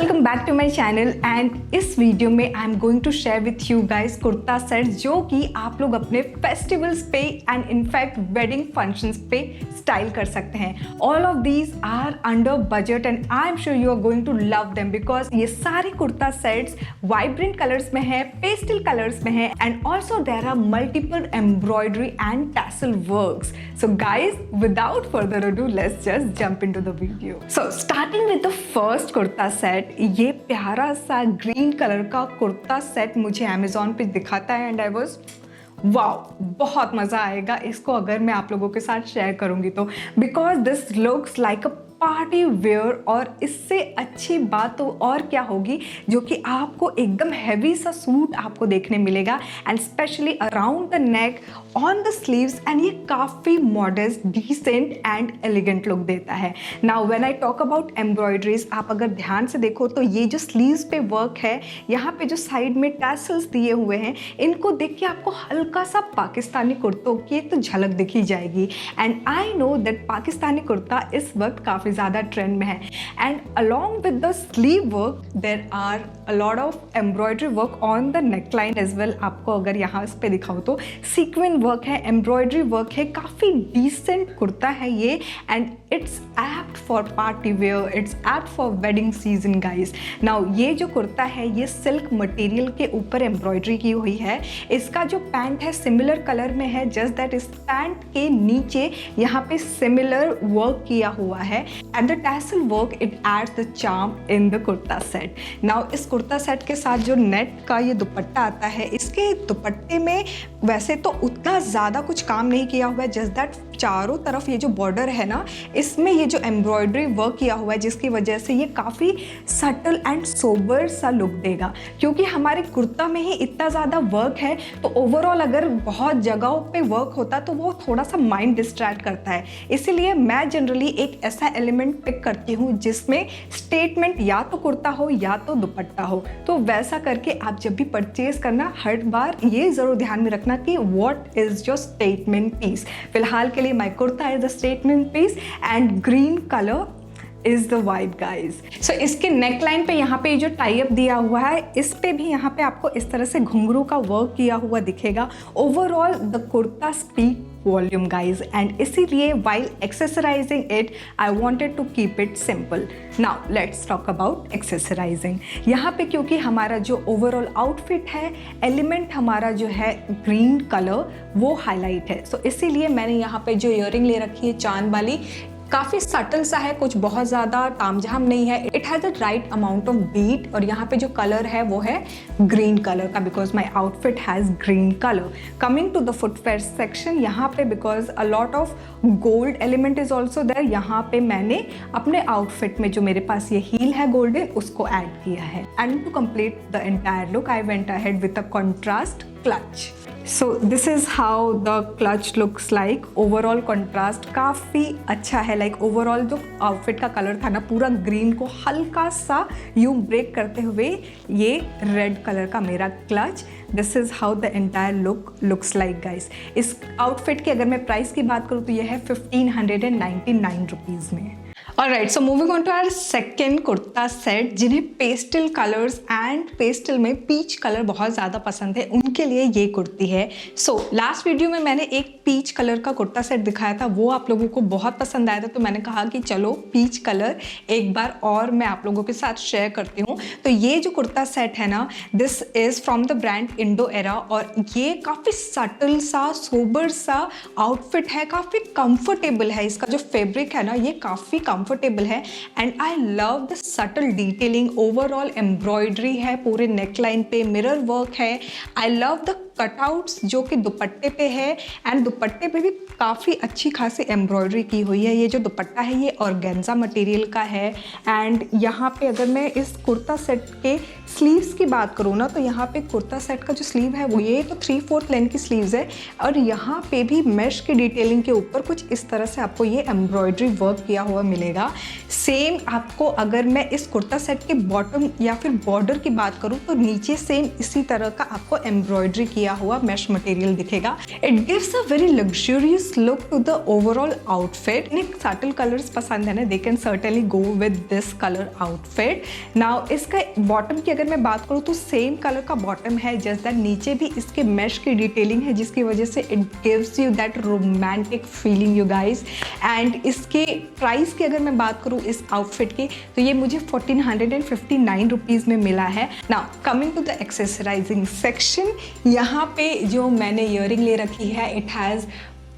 Welcome back to my channel and इस video में I am going to share with you guys kurta set जो कि आप लोग अपने फेस्टिवल्स पे एंड इनफैक्ट वेडिंग फंक्शंस पे स्टाइल कर सकते हैं। All of these are under budget and I am sure you are going to love them because ये सारे कुर्ता सेट्स वाइब्रेंट कलर्स में है, पेस्टल कलर्स में है and also there are multiple embroidery and tassel works. So guys without further ado let's just jump into the video. So starting with the first kurta set, ये प्यारा सा green colour का kurta set मुझे Amazon पे दिखाता है एंड आई वाज वाओ, बहुत मज़ा आएगा इसको अगर मैं आप लोगों के साथ शेयर करूंगी तो, because this looks like a party wear. और इससे अच्छी बात तो और क्या होगी जो कि आपको एकदम हैवी सा सूट आपको देखने मिलेगा and specially around the neck, on the sleeves and ये काफ़ी modest, decent and elegant look देता है। Now when I talk about embroideries, आप अगर ध्यान से देखो तो ये जो स्लीव्स पे वर्क है, यहाँ पे जो साइड में टैसल्स दिए हुए हैं, इनको देख के आपको हल्का सा पाकिस्तानी कुर्तों की एक तो झलक दिखी जाएगी। And I know that Pakistani kurta इस वक्त काफ़ी ज़्यादा ट्रेंड में है and along with the sleeve work there are a lot of embroidery work on the neckline as well. आपको अगर यहाँ इस पे दिखाऊँ तो सीक्वेंस वर्क है, एम्ब्रॉयडरी वर्क है, काफ़ी डिसेंट कुर्ता है ये and it's apt for party wear, it's apt for wedding season guys. Now ये जो कुर्ता है ये सिल्क मटेरियल के ऊपर एम्ब्रॉयडरी की हुई है। इसका जो पैंट है सिमिलर कलर में है, जस्ट दैट इस पैंट के नीचे यहाँ पे सिमिलर वर्क किया हुआ है and the tassel work it adds the charm in the kurta set. Now इस कुर्ता सेट के साथ जो नेट का ये दुपट्टा आता है, इसके दुपट्टे में वैसे तो उतना ज़्यादा कुछ काम नहीं किया हुआ है, जस्ट दैट चारों तरफ ये जो बॉर्डर है ना, इसमें ये जो एम्ब्रॉयडरी वर्क किया हुआ है जिसकी वजह से ये काफ़ी सटल एंड सोबर सा लुक देगा। क्योंकि हमारे कुर्ता में ही इतना ज़्यादा वर्क है तो ओवरऑल अगर बहुत जगहों पे वर्क होता तो वो थोड़ा सा माइंड डिस्ट्रैक्ट करता है। इसीलिए मैं जनरली एक ऐसा एलिमेंट पिक करती हूँ जिसमें स्टेटमेंट या तो कुर्ता हो या तो दुपट्टा हो। तो वैसा करके आप जब भी परचेज करना हर बार ये ज़रूर ध्यान में रखना कि what is your statement piece. फिलहाल के लिए my kurta is the statement piece and green color is the vibe guys. So इसके नेकलाइन पे यहाँ पे जो टाई अप दिया हुआ है, इस पे भी यहाँ पे आपको इस तरह से घुंघरू का वर्क किया हुआ दिखेगा। Overall the kurta speak volume guys and इसीलिए while accessorizing it I wanted to keep it simple. Now let's talk about accessorizing. यहाँ पे क्योंकि हमारा जो ओवरऑल आउटफिट है, एलिमेंट हमारा जो है ग्रीन कलर वो हाईलाइट है। सो इसीलिए मैंने यहाँ पे जो ईयरिंग ले रखी है चांद वाली, काफ़ी सटल सा है, कुछ बहुत ज़्यादा तामझाम नहीं है। It has the right amount of beat और यहाँ पे जो कलर है वो है ग्रीन कलर का because my outfit has green colour. Coming to the footwear section, यहाँ पे because a lot of gold element is also there, यहाँ पे मैंने अपने आउटफिट में जो मेरे पास ये हील है गोल्डन उसको ऐड किया है। And to complete the entire look I went ahead with a contrast clutch. So this is how the clutch looks like. Overall contrast काफ़ी अच्छा है। लाइक ओवरऑल जो आउटफिट का कलर था ना पूरा ग्रीन को हल्का सा यूं ब्रेक करते हुए ये रेड कलर का मेरा clutch. This is how the entire look looks like guys. इस आउटफिट की अगर मैं प्राइस की बात करूँ तो ये है 1599 रुपीज़ में। Alright, so moving on to our second kurta set, जिन्हें पेस्टल कलर्स एंड पेस्टल में पीच कलर बहुत ज़्यादा पसंद है उनके लिए ये कुर्ती है। सो लास्ट वीडियो में मैंने एक पीच कलर का कुर्ता सेट दिखाया था, वो आप लोगों को बहुत पसंद आया था तो मैंने कहा कि चलो पीच कलर एक बार और मैं आप लोगों के साथ शेयर करती हूँ। तो ये जो कुर्ता सेट है ना, this is from the brand Indo era और ये काफ़ी सटल सा सोबर सा आउटफिट है, काफ़ी कंफर्टेबल है। इसका जो फैब्रिक है ना ये काफ़ी कंफर्टेबल है and I love the subtle detailing. Overall embroidery है पूरे नेकलाइन पे, मिरर वर्क है। आई लव द कटआउट्स जो कि दुपट्टे पे है एंड दुपट्टे पे भी काफ़ी अच्छी खासी एम्ब्रॉयडरी की हुई है। ये जो दुपट्टा है ये ऑर्गेन्जा मटेरियल का है एंड यहाँ पे अगर मैं इस कुर्ता सेट के स्लीव्स की बात करूँ ना तो यहाँ पे कुर्ता सेट का जो स्लीव है वो ये तो 3/4 लेंथ की स्लीव्स है और यहाँ पे भी मैश की डिटेलिंग के ऊपर कुछ इस तरह से आपको ये एम्ब्रॉयडरी वर्क किया हुआ मिलेगा। सेम आपको अगर मैं इस कुर्ता सेट के बॉटम या फिर बॉर्डर की बात करूँ तो नीचे सेम इसी तरह का आपको एम्ब्रॉयडरी किया किया हुआ मैश मटेरियल दिखेगा। It gives a very luxurious look to the overall outfit. इन्हें सटल कलर्स पसंद है ना, they can certainly go with this colour outfit. Now इसका बॉटम की अगर मैं बात करूँ तो सेम कलर का बॉटम है, जस्ट दैट नीचे भी इसके मैश की डिटेलिंग है, जिसकी वजह से it gives you that romantic feeling you guys. And इसके प्राइस की अगर मैं बात करूँ इस आउटफिट की, तो ये मुझे 1459 रुपीज़ में मिला है। Now coming to the accessorising section, यहाँ पे जो मैंने ईयरिंग ले रखी है, it has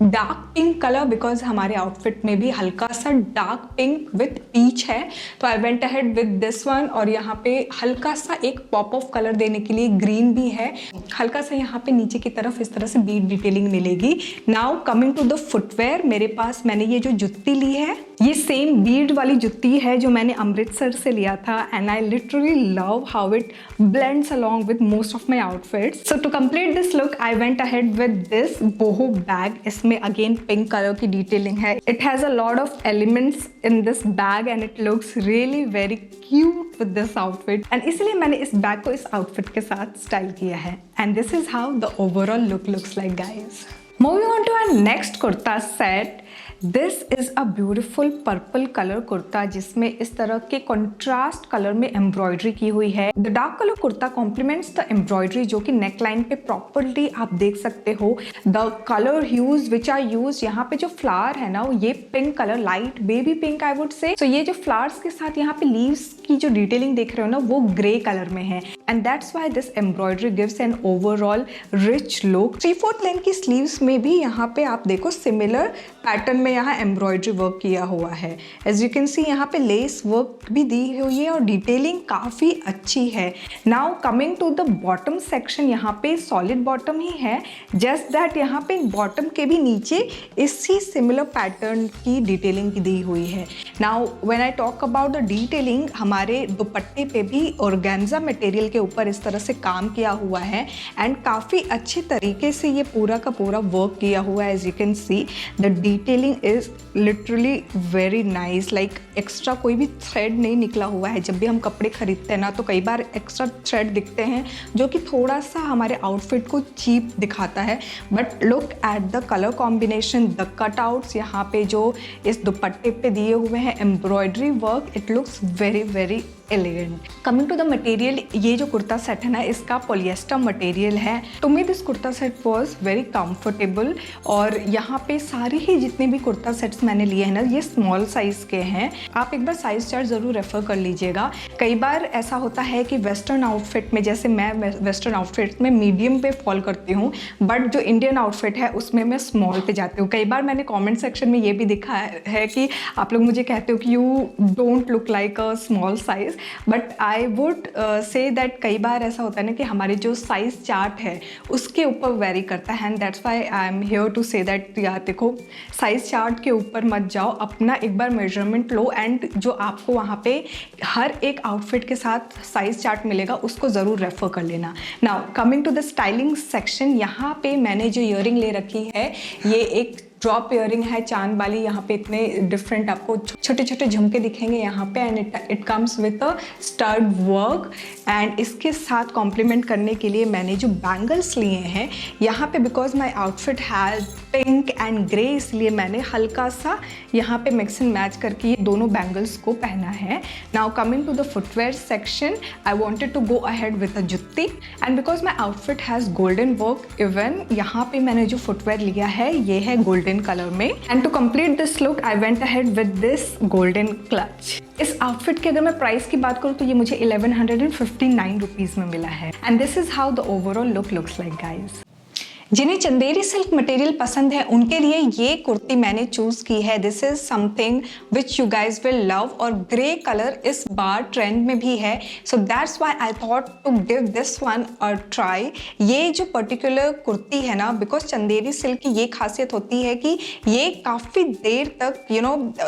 dark pink colour, because हमारे आउटफिट में भी हल्का सा डार्क पिंक विथ पीच है, तो I went ahead with this one. और यहाँ पे हल्का सा एक पॉप ऑफ कलर देने के लिए ग्रीन भी है, हल्का सा यहाँ पे नीचे की तरफ इस तरह से बीड डिटेलिंग मिलेगी। Now coming to the footwear, मेरे पास मैंने ये जो जुत्ती ली है, ये सेम बीड वाली जुत्ती है जो मैंने अमृतसर से लिया था, and I literally love how it blends along with most of my outfits. So to complete this look I went ahead with this boho bag. इसमें अगेन पिंक कलर की डिटेलिंग है। It has a lot of elements in this bag and it looks really very cute with this outfit, and इसलिए मैंने इस bag को इस outfit के साथ स्टाइल किया है। And this is how the overall look looks like guys. Moving on to our next kurta set, this is a beautiful purple colour kurta, जिसमें इस तरह के कंट्रास्ट कलर में एम्ब्रॉयडरी की हुई है। The dark colour kurta complements the embroidery, जो कि नेक लाइन पे प्रॉपरली आप देख सकते हो। The colour hues which are used, यहाँ पे जो फ्लावर है ना, ये pink colour, light baby pink I would say. So ये जो फ्लावर्स के साथ यहाँ पे लीव्स की जो डिटेलिंग देख रहे हो ना, वो ग्रे कलर में है, and that's why this embroidery gives an overall rich look. 3/4 length की स्लीव्स में भी यहाँ पे आप देखो सिमिलर पैटर्न में यहाँ एम्ब्रॉयडरी वर्क किया हुआ है। एज यू कैन सी यहाँ पे लेस वर्क भी दी हुई है और डिटेलिंग काफ़ी अच्छी है। Now coming to the bottom section, यहाँ पे सॉलिड बॉटम ही है, जस्ट दैट यहाँ पे बॉटम के भी नीचे इसी सिमिलर पैटर्न की डिटेलिंग दी हुई है। Now when I talk about the detailing, हमारे दुपट्टे पे भी ऑर्गेन्जा मटेरियल के ऊपर इस तरह से काम किया हुआ है, एंड काफ़ी अच्छे तरीके से ये पूरा का पूरा वर्क किया हुआ है। As you can see the detailing is literally very nice, like extra कोई भी थ्रेड नहीं निकला हुआ है। जब भी हम कपड़े खरीदते हैं ना, तो कई बार एक्स्ट्रा थ्रेड दिखते हैं जो कि थोड़ा सा हमारे आउटफिट को चीप दिखाता है, but look at the colour combination, the cutouts यहाँ पे जो इस दुपट्टे पे दिए हुए हैं, embroidery work, it looks very very elegant. Coming to the material, ये जो कुर्ता सेट है ना, इसका पॉलिएस्टर मटेरियल है। To me this kurta set was very comfortable, और यहाँ पे सारे ही जितने भी कुर्ता सेट्स मैंने लिए हैं ना, ये स्मॉल साइज़ के हैं। आप एक बार साइज़ चार्ट ज़रूर रेफर कर लीजिएगा। कई बार ऐसा होता है कि वेस्टर्न आउटफिट में, जैसे मैं वेस्टर्न आउटफिट में मीडियम पे फॉल करती हूँ, बट जो इंडियन आउटफिट है उसमें मैं स्मॉल पे जाती हूँ। कई बार मैंने कॉमेंट सेक्शन में ये भी देखा है कि आप लोग मुझे कहते हो कि you don't look like a small size, but I would say that कई बार ऐसा होता है ना कि हमारे जो साइज चार्ट है उसके ऊपर वेरी करता है, and that's why I am here to say that यार देखो, साइज चार्ट के ऊपर मत जाओ, अपना एक बार मेजरमेंट लो, एंड जो आपको वहाँ पे हर एक आउटफिट के साथ साइज चार्ट मिलेगा उसको ज़रूर रेफर कर लेना। Now coming to the styling section, यहाँ पे मैंने जो ईयरिंग ले रखी है, ये एक ड्रॉप ईयरिंग है चांद वाली। यहाँ पे इतने डिफरेंट आपको छोटे छोटे झुमके दिखेंगे यहाँ पे, and it comes with a stud work, and इसके साथ कॉम्प्लीमेंट करने के लिए मैंने जो बैंगल्स लिए हैं यहाँ पे, because my outfit has pink and grey, इसलिए मैंने हल्का सा यहाँ पे मिक्स एंड मैच करके ये दोनों बैंगल्स को पहना है। Now coming to the footwear section, I wanted to go ahead with a jutti, and because my outfit has golden work, even यहाँ पे मैंने जो फुटवेयर लिया है ये है गोल्डन कलर में, and to complete this look I went ahead with this golden clutch. इस आउटफिट की अगर मैं प्राइस की बात करूँ तो ये मुझे 1159 रुपीज़ में मिला है, and this is how the overall look looks like guys. जिन्हें चंदेरी सिल्क मटेरियल पसंद है उनके लिए ये कुर्ती मैंने चूज की है। This is something which you guys will love, और ग्रे कलर इस बार ट्रेंड में भी है, so that's why I thought to give this one a try. ये जो पर्टिकुलर कुर्ती है ना, बिकॉज चंदेरी सिल्क की ये खासियत होती है कि ये काफ़ी देर तक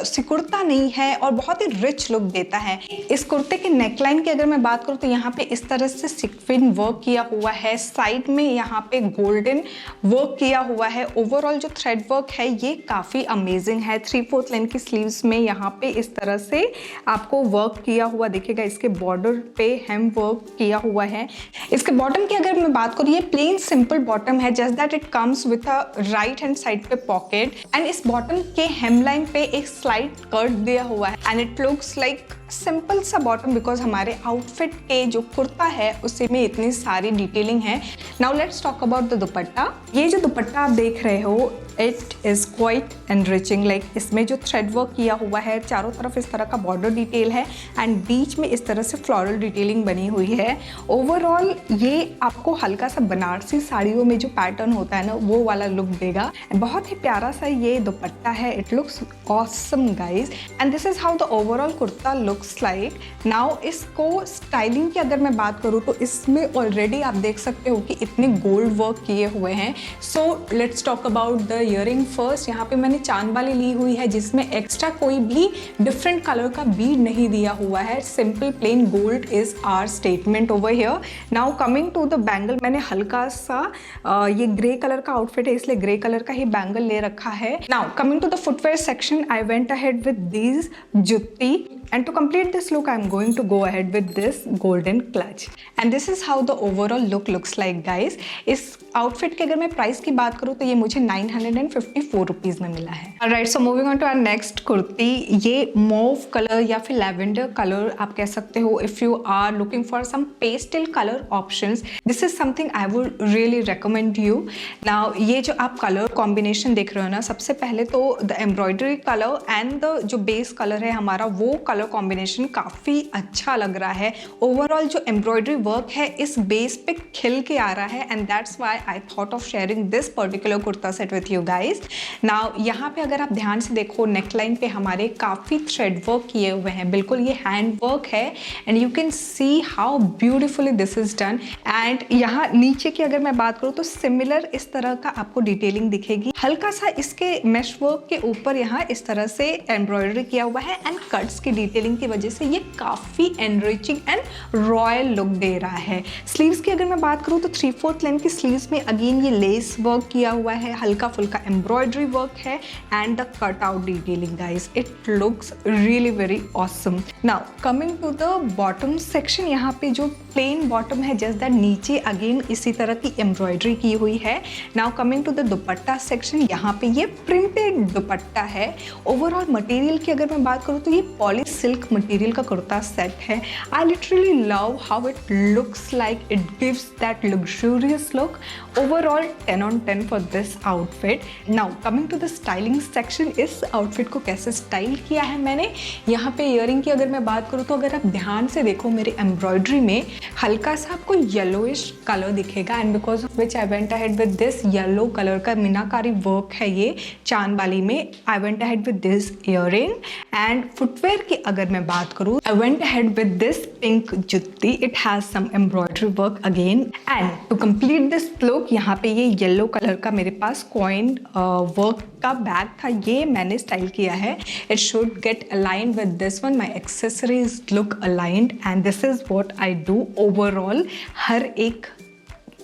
सिकुड़ता नहीं है और बहुत ही रिच लुक देता है। इस कुर्ते के नेकलाइन की अगर मैं बात करूँ तो यहाँ पे इस तरह से सिक्विन वर्क किया हुआ है, साइड में यहाँ पे गोल्डन वर्क किया हुआ है। ओवरऑल जो थ्रेड वर्क है ये काफ़ी अमेजिंग है। 3/4 लेंथ की स्लीव्स में यहाँ पे इस तरह से आपको वर्क किया हुआ दिखेगा। इसके बॉर्डर पे हेम वर्क किया हुआ है। इसके बॉटम की अगर मैं बात करूँ, ये प्लेन सिंपल बॉटम है, just that it comes with a right hand side पे पॉकेट एंड इस बॉटम के हेम लाइन पे एक स्लाइड कर्ट दिया हुआ है and it looks like simple सा बॉटम बिकॉज हमारे आउटफिट के जो कुर्ता है उसी में इतनी सारी डिटेलिंग है। Now let's talk about the दुपट्टा। ये जो दुपट्टा आप देख रहे हो it is quite enriching, like इसमें जो थ्रेड वर्क किया हुआ है, चारों तरफ इस तरह का बॉर्डर डिटेल है एंड बीच में इस तरह से फ्लोरल डिटेलिंग बनी हुई है। ओवरऑल ये आपको हल्का सा बनारसी साड़ियों में जो पैटर्न होता है ना वो वाला लुक देगा। बहुत ही प्यारा सा ये दुपट्टा है। It looks awesome guys and this is how the overall kurta looks like. Now इसको स्टाइलिंग की अगर मैं बात करूँ तो इसमें ऑलरेडी आप देख सकते हो कि इतने गोल्ड वर्क किए हुए हैं। So let's talk about the earring first. यहाँ पे मैंने चांद वाली ली हुई है जिसमें एक्स्ट्रा कोई भी डिफरेंट कलर का बीड नहीं दिया हुआ है। Simple plain gold is our statement over here. Now coming to the bangle, मैंने हल्का सा ये ग्रे कलर का आउटफिट है इसलिए ग्रे कलर का ही बैंगल ले रखा है। Now coming to the footwear section, I went ahead with these jutti and to complete this look I'm going to go ahead with this golden clutch and this is how the overall look looks like guys। इस outfit के अगर मैं price की बात करूँ तो ये मुझे 954 रुपीज़ में मिला है। Alright, so moving on to our next kurti. ये मॉव कलर या फिर लैवेंडर कलर आप कह सकते हो। If you are looking for some pastel colour options this is something I would really recommend you. Now ये जो आप कलर कॉम्बिनेशन देख रहे हो ना, सबसे पहले तो the embroidery colour and the जो बेस कलर है हमारा वो कलर कॉम्बिनेशन काफ़ी अच्छा लग रहा है। ओवरऑल जो एम्ब्रॉयडरी वर्क है इस बेस पे खिल के आ रहा है and that's why I thought of sharing this particular kurta set with you guys. Now यहाँ पे अगर आप ध्यान से देखो नेकलाइन पे हमारे काफ़ी थ्रेड वर्क किए हुए हैं, बिल्कुल ये हैंड वर्क है and you can see how beautifully this is done. And यहाँ नीचे की अगर मैं बात करूँ तो सिमिलर इस तरह का आपको डिटेलिंग दिखेगी। हल्का सा इसके मेश वर्क के ऊपर यहाँ इस तरह से एम्ब्रॉयडरी किया हुआ है एंड कट्स की डिटेलिंग की वजह से ये काफ़ी एनरिचिंग एंड रॉयल लुक दे रहा है। स्लीव्स की अगर मैं बात करूँ तो 3/4 लेंथ की स्लीव्स में अगेन ये लेस वर्क किया हुआ है, हल्का फुल्का एम्ब्रॉयडरी वर्क है and the cut out detailing guys. It looks really very awesome. Now coming to the bottom section, यहाँ पे जो प्लेन बॉटम है जस्ट दैट नीचे अगेन इसी तरह की एम्ब्रॉयडरी की हुई है। Now coming to the dupatta section, यहाँ पे ये प्रिंटेड दुपट्टा है। ओवरऑल मटेरियल की अगर मैं बात करूँ तो ये पॉली सिल्क मटेरियल का कुर्ता सेट है। I literally love how it looks like, it gives that luxurious look. Overall 10 on 10 for this outfit. Now coming to the styling section, इस आउटफिट को कैसे स्टाइल किया है मैंने। यहाँ पे ईयरिंग की अगर मैं बात करूँ तो अगर आप ध्यान से देखो मेरे एम्ब्रॉयडरी में हल्का सा आपको येलोइश कलर दिखेगा and because of which I went ahead with this yellow colour का मीनाकारी वर्क है ये चांद वाली में। I went ahead with this earring and footwear की अगर मैं बात करूँ I went ahead with this pink jutti. It has some embroidery work again and to complete this look यहाँ पे ये येलो कलर का मेरे पास कॉइन वर्क का बैग था, ये मैंने स्टाइल किया है। It should get aligned with this one, my accessories look aligned and this is what I do overall हर एक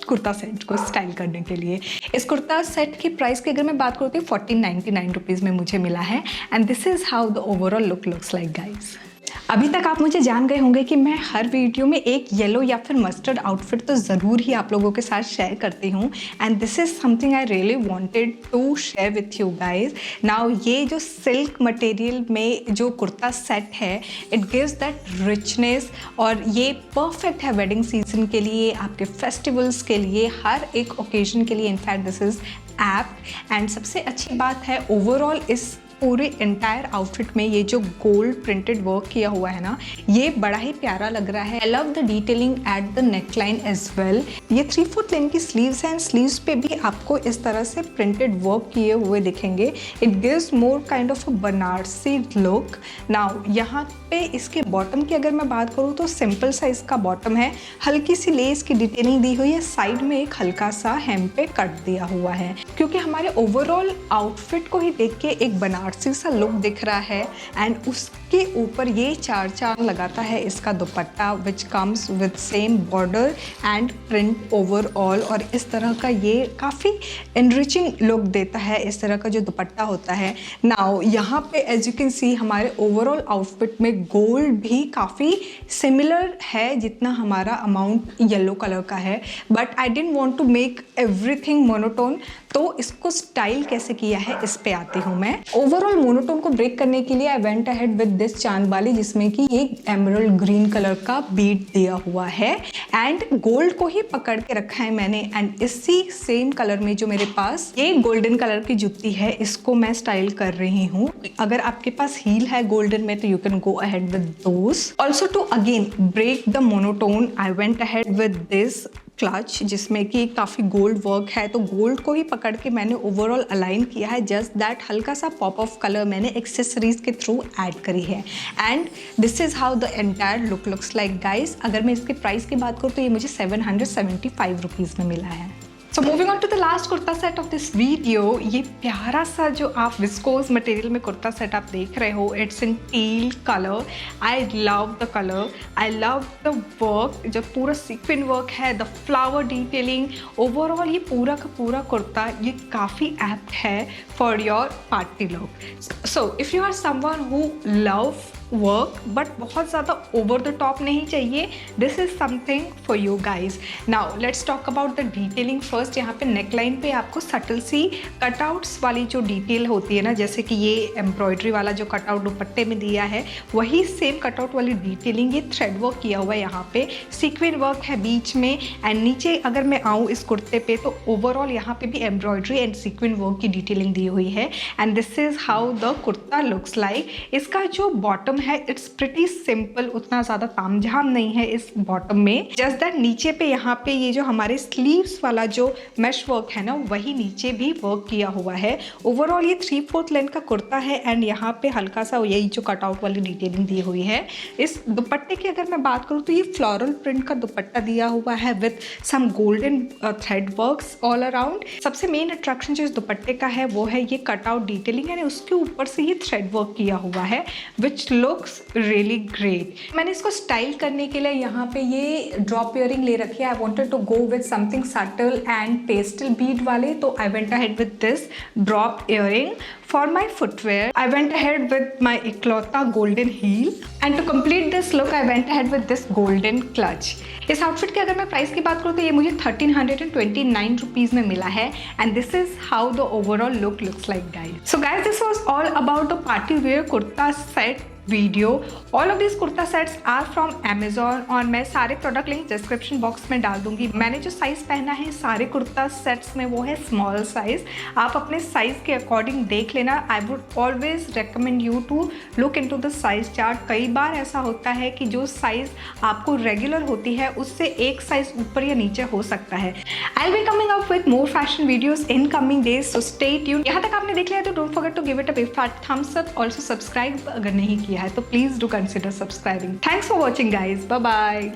कुर्ता सेट को स्टाइल करने के लिए। इस कुर्ता सेट की प्राइस की अगर मैं बात करती हूँ 1499 रुपीज़ में मुझे मिला है and this is how the overall look looks like guys. अभी तक आप मुझे जान गए होंगे कि मैं हर वीडियो में एक येलो या फिर मस्टर्ड आउटफिट तो ज़रूर ही आप लोगों के साथ शेयर करती हूँ and this is something I really wanted to share with you guys. Now ये जो सिल्क मटेरियल में जो कुर्ता सेट है इट गिव्स दैट रिचनेस और ये परफेक्ट है वेडिंग सीजन के लिए, आपके फेस्टिवल्स के लिए, हर एक ओकेजन के लिए। In fact this is app and सबसे अच्छी बात है ओवरऑल इस पूरे एंटायर आउटफिट में ये जो गोल्ड प्रिंटेड वर्क किया हुआ है ना ये बड़ा ही प्यारा लग रहा है। I love the detailing at the neckline as well. ये 3/4 लेंथ की स्लीव्स हैं एंड स्लीव्स पे भी आपको इस तरह से प्रिंटेड वर्क किए हुए दिखेंगे। It gives more kind of a Banarasi look. Now यहाँ पे इसके बॉटम की अगर मैं बात करूँ तो सिंपल साइज का बॉटम है, हल्की सी लेस की डिटेलिंग दी हुई है, साइड में एक हल्का सा हेम पे कट दिया हुआ है क्योंकि हमारे ओवरऑल आउटफिट को ही देख के एक बनारसी सा लुक दिख रहा है एंड उसके इसके ऊपर ये 4 चांद लगाता है इसका दुपट्टा, which comes with same border and print overall. और इस तरह का ये काफ़ी एनरिचिंग लुक देता है, इस तरह का जो दुपट्टा होता है। नाउ यहाँ पे एज यू कैन सी हमारे ओवरऑल आउटफिट में गोल्ड भी काफ़ी सिमिलर है जितना हमारा अमाउंट येलो कलर का है, but I didn't want to make everything monotone. तो इसको स्टाइल कैसे किया है इस पे आती हूँ मैं। ओवरऑल मोनोटोन को ब्रेक करने के लिए आई वेंट अहेड विद दिस चांद वाली, जिसमें कि एक एमरल्ड ग्रीन कलर का बीट दिया हुआ है एंड गोल्ड को ही पकड़ के रखा है मैंने। एंड इसी सेम कलर में जो मेरे पास ये गोल्डन कलर की जुत्ती है, इसको मैं स्टाइल कर रही हूँ। अगर आपके पास हील है गोल्डन में तो you can go ahead with those. Also to again break the monotone I went ahead with this clutch, जिसमें कि काफ़ी गोल्ड वर्क है। तो गोल्ड को ही पकड़ के मैंने ओवरऑल अलाइन किया है, जस्ट दैट हल्का सा पॉप ऑफ कलर मैंने एक्सेसरीज के थ्रू ऐड करी है। And this is how the entire look looks like guys. अगर मैं इसके प्राइस की बात करूँ तो ये मुझे 775 रुपीज़ में मिला है। So moving on to the last kurta set of this video. ये प्यारा सा जो आप विस्कोस मटेरियल में कुर्ता सेट आप देख रहे हो, it's in teal colour. I love the colour, I love the work, जो पूरा सीक्वेंस वर्क है, द फ्लावर डिटेलिंग। ओवरऑल ये पूरा का पूरा कुर्ता ये काफ़ी एप्ट है for your party look. So if you are someone who love work but बहुत ज़्यादा ओवर द टॉप नहीं चाहिए, this is something for you guys. Now let's talk about the detailing first. यहाँ पे नेकलाइन पे आपको subtle सी cutouts वाली जो डिटेल होती है ना, जैसे कि ये एम्ब्रॉयडरी वाला जो कटआउट दुपट्टे में दिया है, वही सेम कटआउट वाली डिटेलिंग, ये थ्रेड वर्क किया हुआ है। यहाँ पे सीक्वेंस वर्क है बीच में एंड नीचे अगर मैं आऊँ इस कुर्ते पे तो ओवरऑल यहाँ पे भी एम्ब्रॉयडरी एंड सीक्वेंस वर्क की डिटेलिंग दी हुई है। And this is how the kurta looks like. इसका जो बॉटम है इट्स प्रिटी सिंपल, उतना ज़्यादा तामझाम नहीं है इस बॉटम में, जस्ट दैट नीचे पे यहाँ पे ये जो हमारे स्लीव्स वाला जो मैश वर्क है ना, वही नीचे भी वर्क किया हुआ है। ओवरऑल ये 3/4 लेंथ का कुर्ता है एंड यहाँ पे हल्का सा यही जो कटआउट वाली डिटेलिंग दी हुई है। इस दुपट्टे की अगर मैं बात करूँ तो ये फ्लोरल प्रिंट का दुपट्टा दिया हुआ है with some golden thread works all around. सबसे मेन अट्रैक्शन जो इस दुपट्टे का है वो है ये कटआउट डिटेलिंग एंड उसके ऊपर से ये थ्रेड वर्क किया हुआ है विच लुक्स रियली ग्रेट। मैंने इसको स्टाइल करने के लिए यहाँ पे ये ड्रॉप इयरिंग ले रखी है। I wanted to go with something subtle and pastel bead वाले, तो I went ahead with this drop earring. For my footwear, I went ahead with my इकलौता golden heel and to complete this look, I went ahead with this golden clutch. इस outfit की अगर मैं price की बात करूँ तो ये मुझे 1329 रुपीज़ में मिला है and this is how the overall look looks like guys. So guys, this was all about the party wear kurta set video. All of this kurta sets are from Amazon और मैं सारे प्रोडक्ट लिंक डिस्क्रिप्शन बॉक्स में डाल दूंगी। मैंने जो size पहना है सारे कुर्ता सेट्स में वो है स्मॉल साइज़। आप अपने साइज़ के अकॉर्डिंग देख लेना। I would always recommend you to look into the size chart. कई बार ऐसा होता है कि जो साइज़ आपको रेगुलर होती है उससे एक साइज़ ऊपर या नीचे हो सकता है। I will be coming up with more fashion videos in coming days, so stay tuned. यहाँ तक आपने देख लिया तो don't forget to give it a big fat thumbs up. Also subscribe अगर नहीं किया है तो please do consider subscribing. Thanks for watching guys, bye bye.